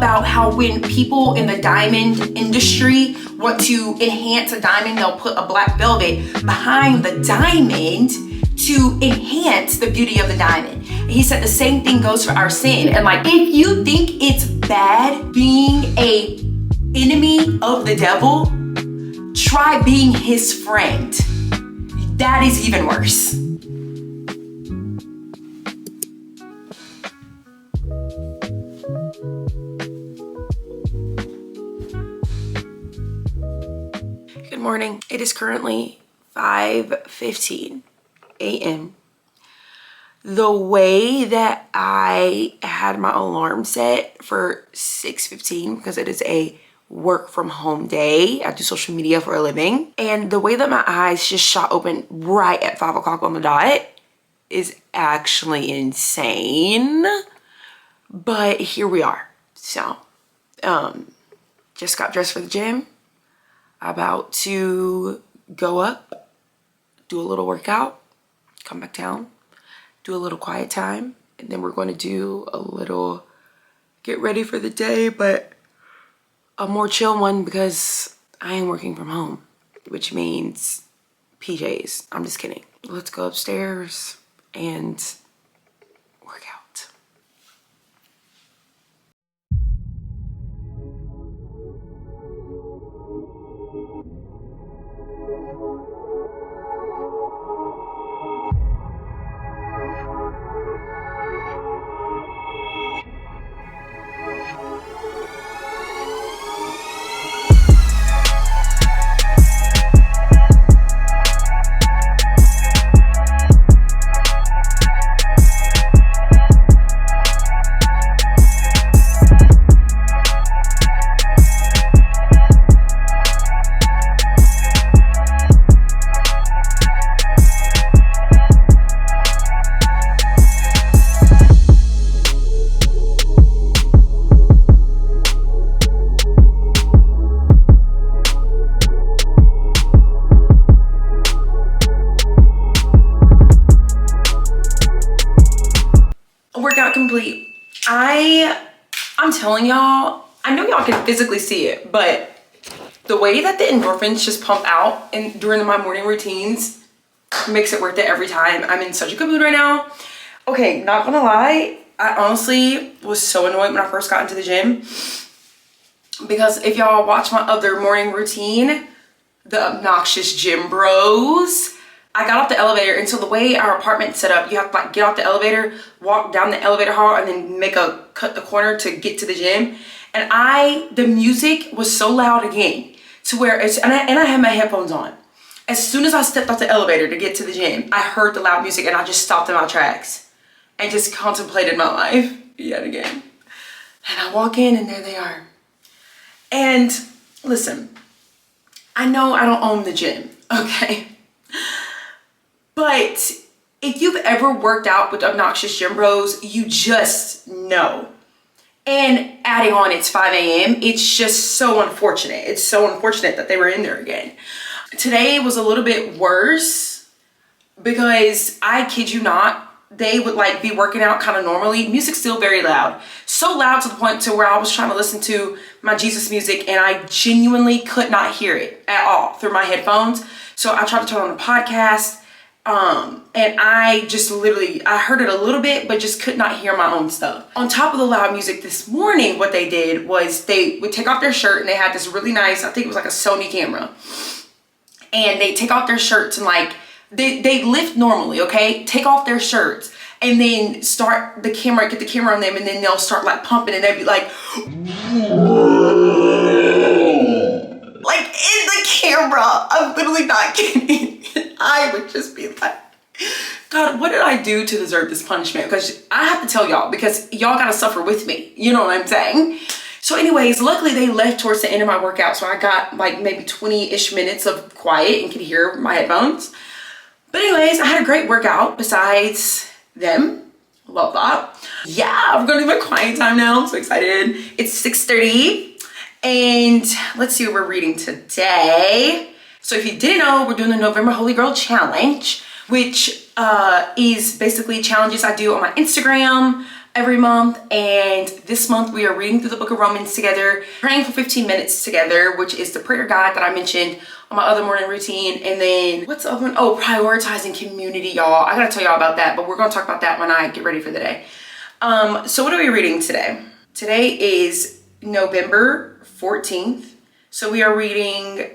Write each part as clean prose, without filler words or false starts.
about how when people in the diamond industry want to enhance a diamond, they'll put a black velvet behind the diamond to enhance the beauty of the diamond. And he said the same thing goes for our sin. And like, if you think it's bad being a enemy of the devil, try being his friend. That is even worse. Good morning. It is currently 5:15 a.m. The way that I had my alarm set for 6:15, because it is a work from home day. I do social media for a living. And the way that my eyes just shot open right at 5 o'clock on the dot is actually insane. But here we are. So, just got dressed for the gym. About to go up, do a little workout, come back down, do a little quiet time, and then we're going to do a little get ready for the day, but a more chill one because I am working from home, which means PJs. I'm just kidding. Let's go upstairs and work out. Workout complete. I'm telling y'all, I know y'all can physically see it, but the way that the endorphins just pump out and during my morning routines makes it worth it every time. I'm in such a good mood right now. Okay, not gonna lie, I honestly was so annoyed when I first got into the gym, because if y'all watch my other morning routine, the obnoxious gym bros, I got off the elevator, and so the way our apartment's set up, you have to like get off the elevator, walk down the elevator hall, and then cut the corner to get to the gym. And the music was so loud again to where and I had my headphones on. As soon as I stepped off the elevator to get to the gym, I heard the loud music and I just stopped in my tracks and just contemplated my life yet again. And I walk in and there they are. And listen, I know I don't own the gym, okay? But if you've ever worked out with obnoxious gym bros, you just know. And adding on, it's 5 a.m. It's just so unfortunate. It's so unfortunate that they were in there again. Today was a little bit worse because I kid you not, they would like be working out kind of normally. Music's still very loud. So loud to the point to where I was trying to listen to my Jesus music and I genuinely could not hear it at all through my headphones. So I tried to turn on a podcast. And I just literally, I heard it a little bit, but just could not hear my own stuff. On top of the loud music this morning, what they did was they would take off their shirt and they had this really nice, I think it was like a Sony camera. And they take off their shirts and like, they lift normally, okay? Take off their shirts and then start get the camera on them and then they'll start like pumping and they'd be like in the camera. I'm literally not kidding. I would just be like, God, what did I do to deserve this punishment? Because I have to tell y'all, because y'all gotta suffer with me. You know what I'm saying? So anyways, luckily they left towards the end of my workout. So I got like maybe 20-ish minutes of quiet and could hear my headphones. But anyways, I had a great workout besides them. Love that. Yeah, we're gonna do my quiet time now. I'm so excited. It's 6:30 and let's see what we're reading today. So if you didn't know, we're doing the November Holy Girl Challenge, which is basically challenges I do on my Instagram, every month, and this month we are reading through the book of Romans together, praying for 15 minutes together, which is the prayer guide that I mentioned on my other morning routine. And then what's the other one? Oh, prioritizing community, y'all. I gotta tell y'all about that, but we're gonna talk about that when I get ready for the day. So what are we reading today? Today is November 14th. So we are reading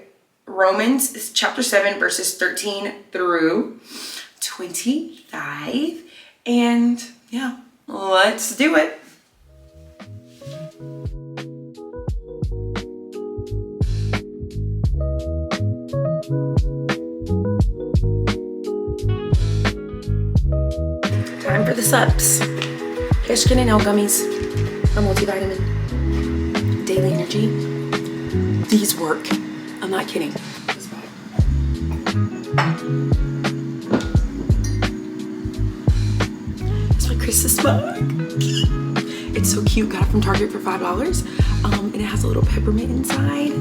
Romans chapter 7, verses 13 through 25. And yeah, let's do it. Time for the subs. Hair, skin, and nail gummies, a multivitamin, daily energy. These work. I'm not kidding. It's my Christmas mug. It's so cute. Got it from Target for $5. And it has a little peppermint inside.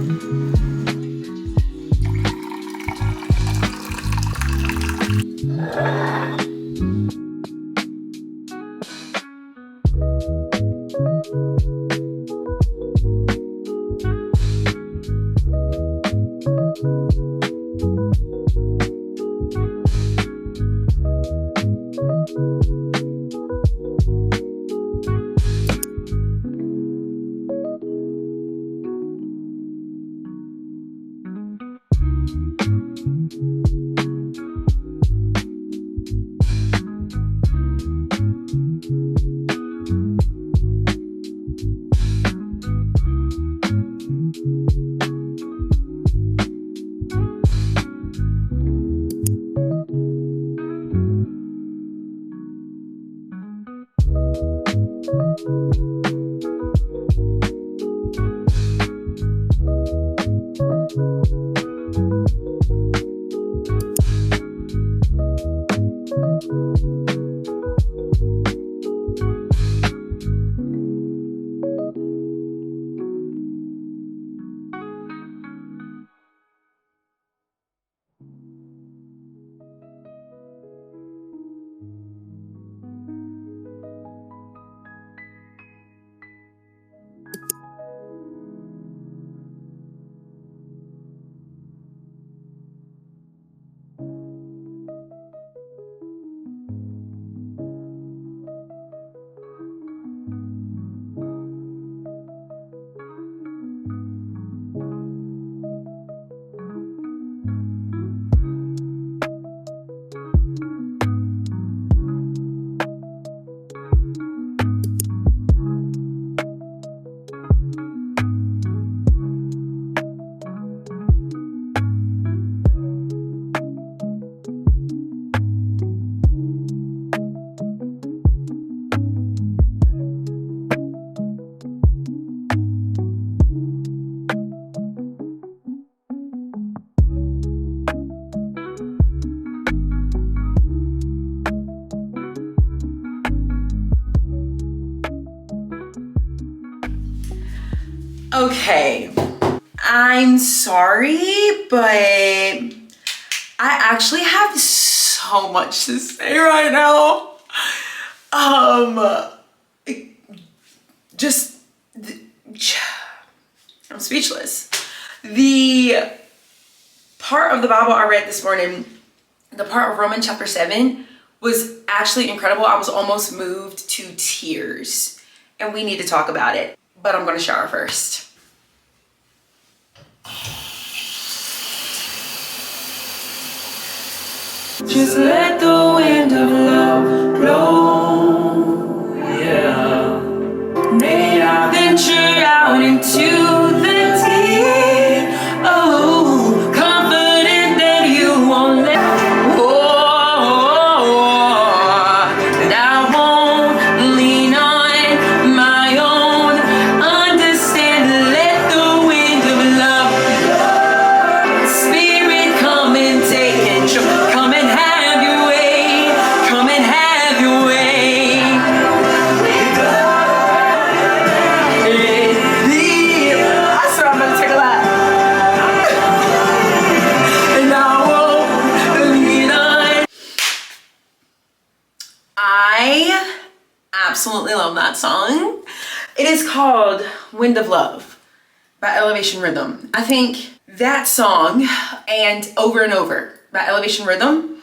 Okay, I'm sorry, but I actually have so much to say right now. Just, I'm speechless. The part of the Bible I read this morning, the part of Romans chapter 7, was actually incredible. I was almost moved to tears, and we need to talk about it, but I'm gonna shower first. Just let the wind of love blow, yeah. May I venture out into the deep, oh, confident that you won't let, that I won't lean on my own understanding. Let the wind of love blow. Spirit, come and take control. Come and have your way. Come and have your way. It is called Wind of Love by Elevation Rhythm. I think that song and Over by Elevation Rhythm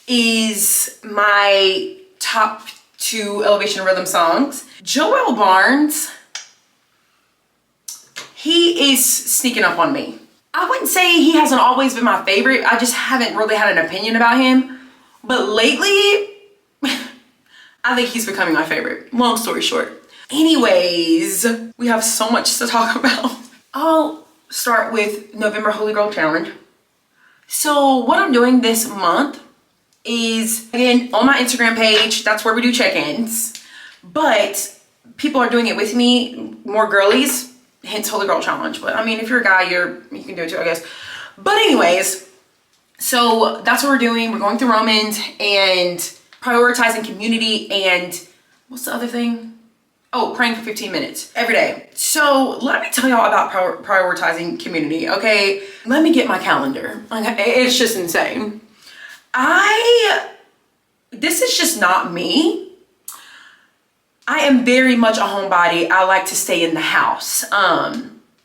is my top 2 Elevation Rhythm songs. Joel Barnes, he is sneaking up on me. I wouldn't say he hasn't always been my favorite. I just haven't really had an opinion about him. But lately, I think he's becoming my favorite. Long story short. Anyways, we have so much to talk about. I'll start with November Holy Girl Challenge. So what I'm doing this month is, again, on my Instagram page, that's where we do check-ins. But people are doing it with me, more girlies, hence Holy Girl Challenge. But I mean, if you're a guy, you can do it too, I guess. But anyways, so that's what we're doing. We're going through Romans and prioritizing community and what's the other thing? Oh, praying for 15 minutes every day. So let me tell y'all about prioritizing community, okay? Let me get my calendar. It's just insane. This is just not me. I am very much a homebody. I like to stay in the house.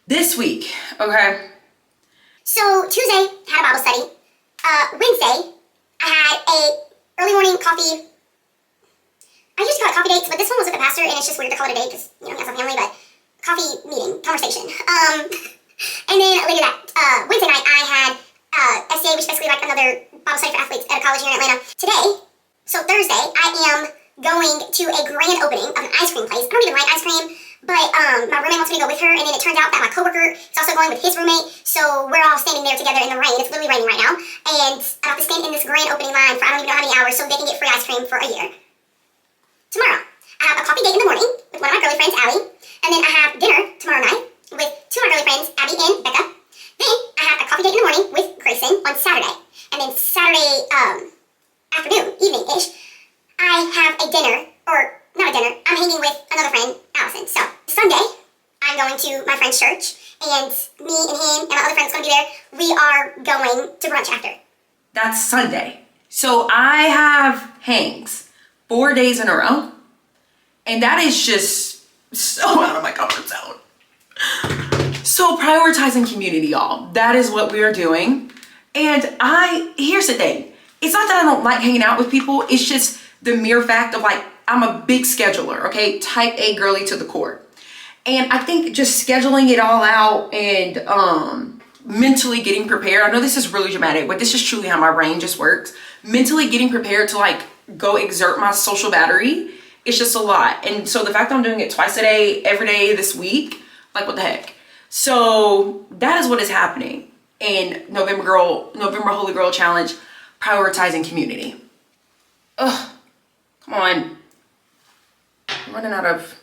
This week, okay? So Tuesday, had a Bible study. Wednesday, I had a early morning coffee. I used to call it coffee dates, but this one was with the pastor, and it's just weird to call it a date because, you know, he has a family, but coffee meeting, conversation. And then later that, Wednesday night, I had SDA, which is basically like another Bible study for athletes at a college here in Atlanta. Today, so Thursday, I am going to a grand opening of an ice cream place. I don't even like ice cream, but my roommate wants me to go with her, and then it turns out that my coworker is also going with his roommate, so we're all standing there together in the rain. It's literally raining right now, and I have to stand in this grand opening line for I don't even know how many hours so they can get free ice cream for a year. Tomorrow, I have a coffee date in the morning with one of my girly friends, Allie, and then I have dinner tomorrow night with 2 of my girly friends, Abby and Becca. Then I have a coffee date in the morning with Grayson on Saturday, and then Saturday afternoon, evening-ish, I have a dinner, or not a dinner, I'm hanging with another friend, Allison. So Sunday, I'm going to my friend's church, and me and him and my other friend's going to be there. We are going to brunch after. That's Sunday. So I have hangs 4 days in a row, and that is just so out of my comfort zone. So prioritizing community, y'all, that is what we are doing. And here's the thing, it's not that I don't like hanging out with people, it's just the mere fact of like, I'm a big scheduler, okay, type A girly to the core. And I think just scheduling it all out and mentally getting prepared, I know this is really dramatic, but this is truly how my brain just works. Mentally getting prepared to like go exert my social battery, it's just a lot. And so the fact that I'm doing it twice a day, every day this week, like what the heck? So that is what is happening in November Holy Girl Challenge, prioritizing community. Ugh, come on. I'm running out of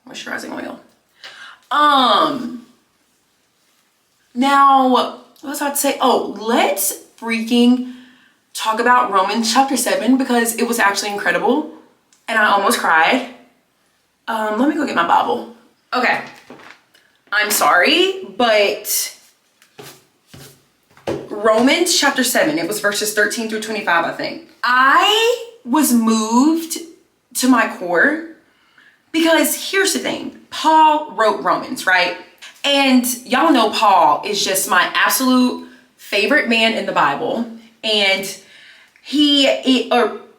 moisturizing oil. Now, what was I to say? Oh, let's freaking talk about Romans chapter 7 because it was actually incredible and I almost cried. Let me go get my Bible. Okay, I'm sorry, but Romans chapter 7, it was verses 13 through 25, I think. I was moved to my core because here's the thing. Paul wrote Romans, right? And y'all know Paul is just my absolute favorite man in the Bible. And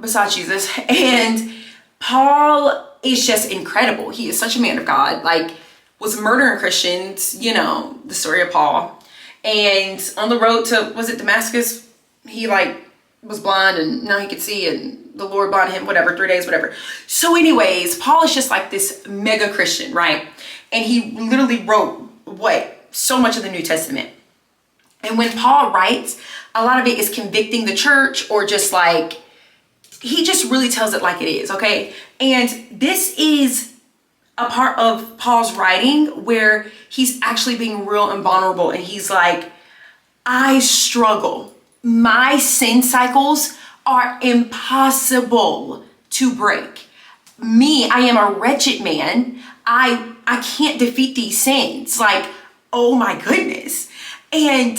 besides Jesus, and Paul is just incredible. He is such a man of God, like was murdering Christians, you know, the story of Paul. And on the road to, was it Damascus? He like was blind and now he could see and the Lord blinded him, whatever, 3 days, whatever. So anyways, Paul is just like this mega Christian, right? And he literally wrote so much of the New Testament. And when Paul writes, a lot of it is convicting the church or just like, he just really tells it like it is, okay? And this is a part of Paul's writing where he's actually being real and vulnerable. And he's like, I struggle. My sin cycles are impossible to break. Me, I am a wretched man. I can't defeat these sins. Like, oh my goodness. And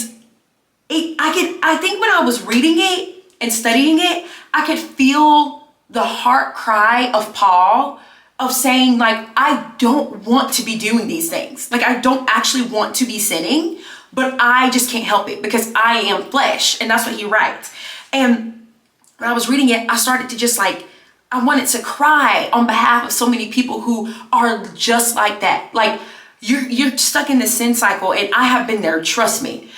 I think when I was reading it and studying it, I could feel the heart cry of Paul of saying like, I don't want to be doing these things. Like I don't actually want to be sinning, but I just can't help it because I am flesh. And that's what he writes. And when I was reading it, I started to just like, I wanted to cry on behalf of so many people who are just like that. Like you're stuck in this sin cycle, and I have been there, trust me.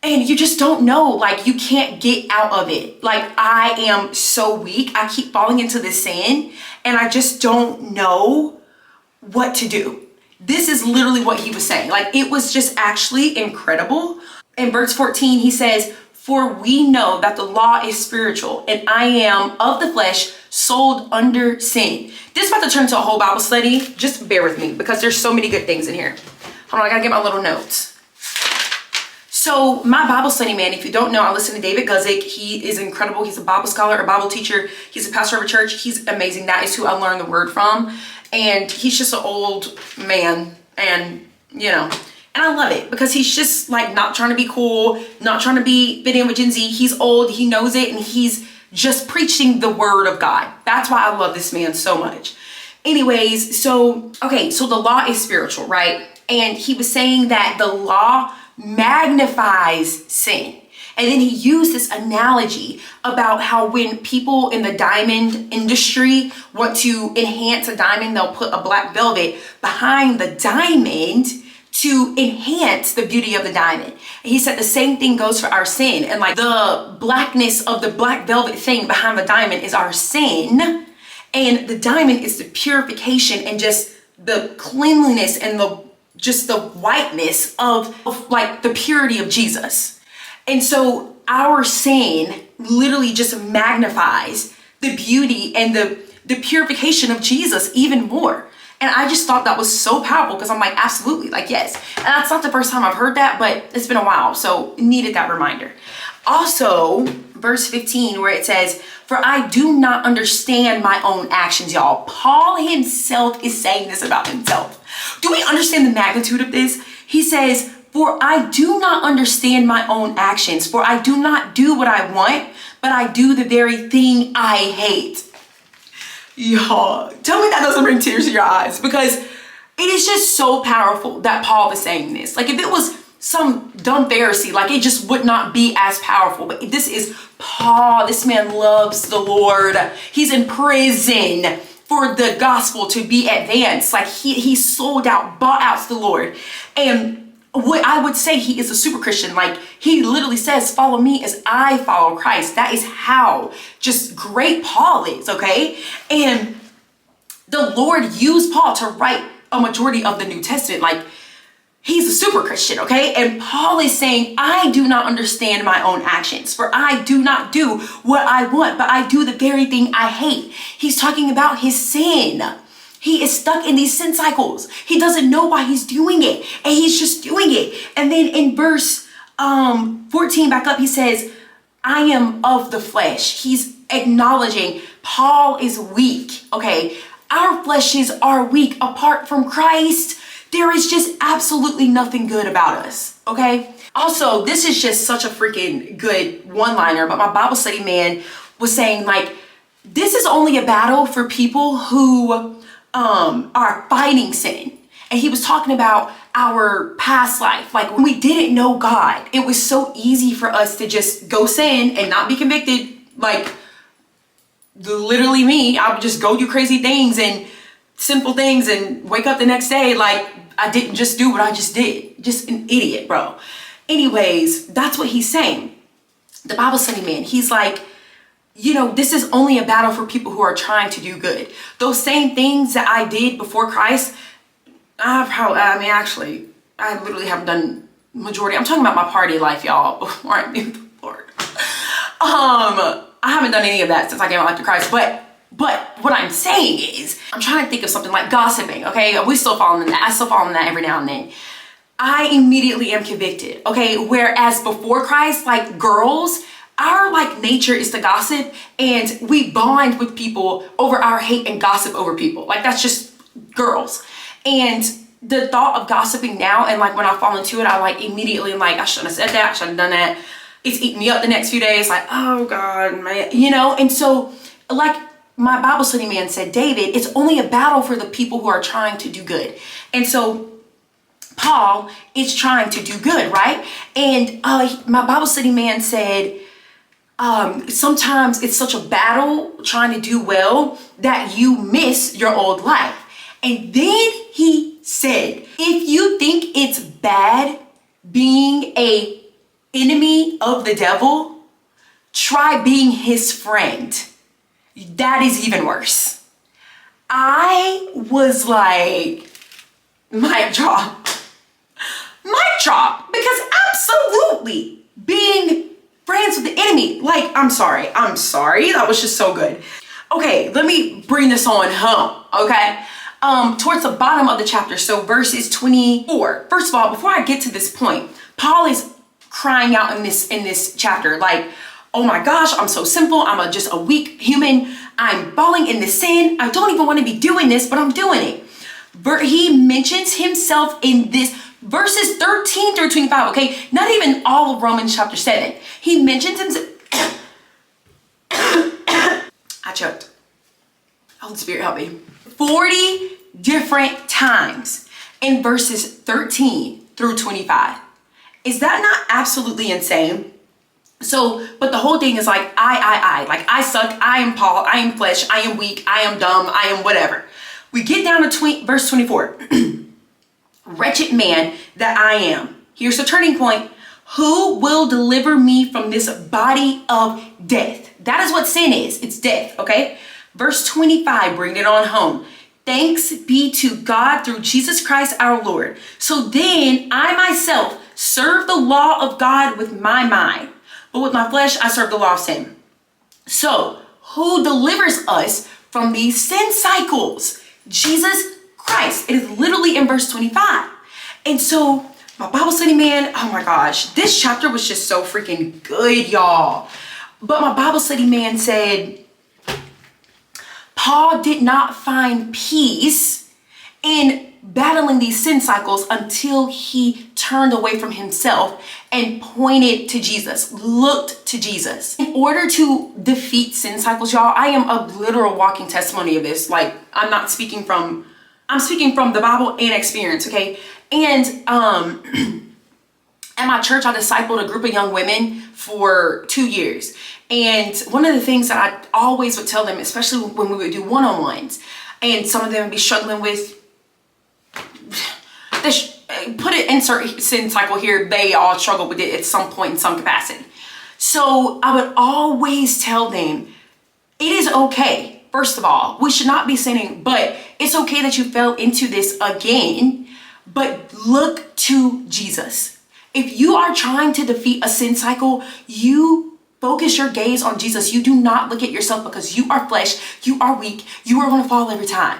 And you just don't know, like you can't get out of it. Like I am so weak. I keep falling into this sin and I just don't know what to do. This is literally what he was saying. Like it was just actually incredible. In verse 14, he says, for we know that the law is spiritual and I am of the flesh sold under sin. This is about to turn into a whole Bible study. Just bear with me because there's so many good things in here. Hold on, I gotta get my little notes. So my Bible study, man, if you don't know, I listen to David Guzik. He is incredible. He's a Bible scholar, a Bible teacher. He's a pastor of a church. He's amazing. That is who I learned the word from. And he's just an old man, and you know, and I love it because he's just like not trying to be cool, not trying to be fit in with Gen Z. He's old, he knows it, and he's just preaching the word of God. That's why I love this man so much. Anyways, so the law is spiritual, right? And he was saying that the law magnifies sin. And then he used this analogy about how when people in the diamond industry want to enhance a diamond, they'll put a black velvet behind the diamond to enhance the beauty of the diamond. And he said the same thing goes for our sin. And like the blackness of the black velvet thing behind the diamond is our sin. And the diamond is the purification and just the cleanliness and the whiteness of like the purity of Jesus. And so our sin literally just magnifies the beauty and the purification of Jesus even more. And I just thought that was so powerful because I'm like, absolutely, like, yes. And that's not the first time I've heard that, but it's been a while. So needed that reminder. Also, verse 15, where it says, for I do not understand my own actions, y'all. Paul himself is saying this about himself. Do we understand the magnitude of this? He says, for I do not understand my own actions, for I do not do what I want, but I do the very thing I hate. Y'all, tell me that doesn't bring tears to your eyes, because it is just so powerful that Paul is saying this. Like if it was some dumb Pharisee, like it just would not be as powerful. But this is Paul. This man loves the Lord. He's in prison for the gospel to be advanced. Like he sold out, bought out to the Lord. And what I would say, he is a super Christian. Like he literally says, follow me as I follow Christ. That is how just great Paul is, okay? And the Lord used Paul to write a majority of the New Testament. Like he's a super Christian, okay? And Paul is saying, I do not understand my own actions, for I do not do what I want, but I do the very thing I hate. He's talking about his sin. He is stuck in these sin cycles. He doesn't know why he's doing it, and he's just doing it. And then in verse 14 back up, he says, I am of the flesh. He's acknowledging Paul is weak, okay? Our fleshes are weak apart from Christ. There is just absolutely nothing good about us, okay? Also, this is just such a freaking good one-liner, but my Bible study man was saying, like, this is only a battle for people who are fighting sin. And he was talking about our past life. Like when we didn't know God, it was so easy for us to just go sin and not be convicted. Like literally me, I would just go do crazy things and simple things and wake up the next day like I didn't just do what I just did. Just an idiot, bro. Anyways, that's what he's saying. The Bible study man, he's like, you know, this is only a battle for people who are trying to do good. Those same things that I did before Christ, I literally haven't done majority. I'm talking about my party life, y'all, before I knew the Lord. I haven't done any of that since I gave my life to Christ, but what I'm saying is, I'm trying to think of something like gossiping, okay? We still fall in that. I still fall in that every now and then. I immediately am convicted, okay? Whereas before Christ, like girls, our like nature is to gossip, and we bond with people over our hate and gossip over people. Like that's just girls. And the thought of gossiping now, and like when I fall into it, I like immediately am like, I shouldn't have said that, I shouldn't have done that. It's eating me up the next few days, like, oh God, man, you know? And so like my Bible study man said, David, it's only a battle for the people who are trying to do good. And so Paul is trying to do good, right? And my Bible study man said, sometimes it's such a battle trying to do well that you miss your old life. And then he said, if you think it's bad being a enemy of the devil, try being his friend. That is even worse. I was like, mic drop. Mic drop. Because absolutely being friends with the enemy. Like, I'm sorry. That was just so good. Okay, let me bring this on home, okay? Towards the bottom of the chapter, so verses 24. First of all, before I get to this point, Paul is crying out in this chapter, like, oh my gosh, I'm so simple. I'm just a weak human. I'm falling in the sin. I don't even want to be doing this, but I'm doing it. He mentions himself in this verses 13 through 25, okay? Not even all of Romans chapter 7. He mentions himself. I choked. Holy Spirit, help me. 40 different times in verses 13 through 25. Is that not absolutely insane? So, but the whole thing is like, I, like I suck, I am Paul, I am flesh, I am weak, I am dumb, I am whatever. We get down to verse 24. Wretched man that I am. Here's the turning point. Who will deliver me from this body of death? That is what sin is. It's death, okay? Verse 25, bring it on home. Thanks be to God through Jesus Christ our Lord. So then I myself serve the law of God with my mind, but with my flesh I serve the law of sin. So who delivers us from these sin cycles? Jesus Christ. It is literally in verse 25. And so my Bible study man, oh my gosh, this chapter was just so freaking good, y'all. But my Bible study man said, Paul did not find peace in battling these sin cycles until he turned away from himself and pointed to Jesus, looked to Jesus. In order to defeat sin cycles, y'all, I am a literal walking testimony of this. Like, I'm speaking from the Bible and experience, okay? And at my church, I discipled a group of young women for 2 years. And one of the things that I always would tell them, especially when we would do one-on-ones, and some of them would be struggling with this, insert sin cycle here, they all struggle with it at some point in some capacity. So I would always tell them, it is okay. First of all, we should not be sinning, but it's okay that you fell into this again, but look to Jesus. If you are trying to defeat a sin cycle, you focus your gaze on Jesus. You do not look at yourself, because you are flesh, you are weak, you are going to fall every time.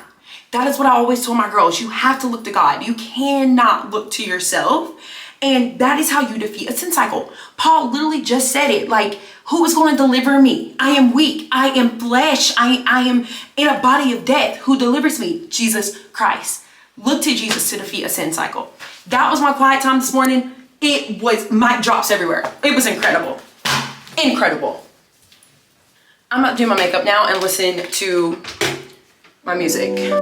That is what I always told my girls. You have to look to God. You cannot look to yourself. And that is how you defeat a sin cycle. Paul literally just said it, like, who is going to deliver me? I am weak. I am flesh. I am in a body of death. Who delivers me? Jesus Christ. Look to Jesus to defeat a sin cycle. That was my quiet time this morning. It was mic drops everywhere. It was incredible. Incredible. I'm about to do my makeup now and listen to my music.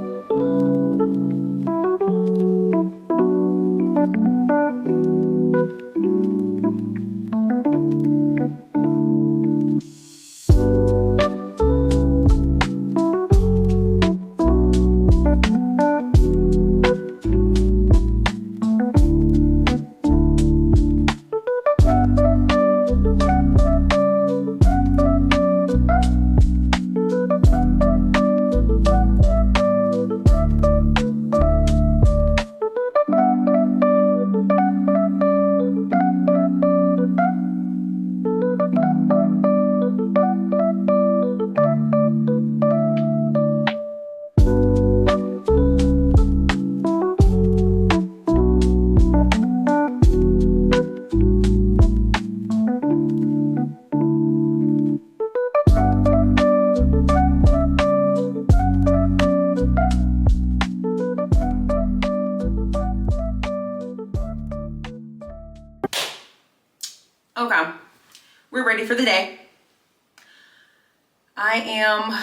Okay, we're ready for the day. I am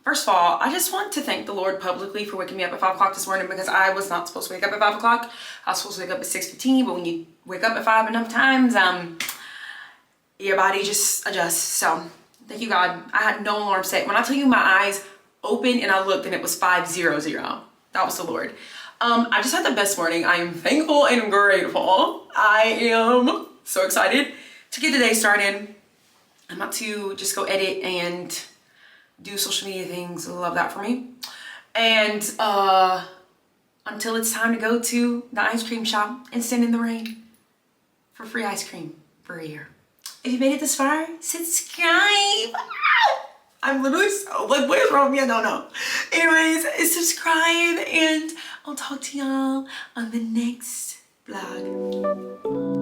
First of all, I just want to thank the Lord publicly for waking me up at 5 o'clock this morning, because I was not supposed to wake up at 5 o'clock. I was supposed to wake up at 6:15, but when you wake up at 5 enough times, your body just adjusts. So thank you, God. I had no alarm set. When I tell you my eyes opened and I looked and it was 5:00, that was the Lord. I just had the best morning. I am thankful and grateful. I am so excited to get the day started. I'm about to just go edit and do social media things. I love that for me. And until it's time to go to the ice cream shop and stand in the rain for free ice cream for a year. If you made it this far, subscribe. I'm literally so like, what is wrong with me? I don't know. Anyways, subscribe and I'll talk to y'all on the next vlog.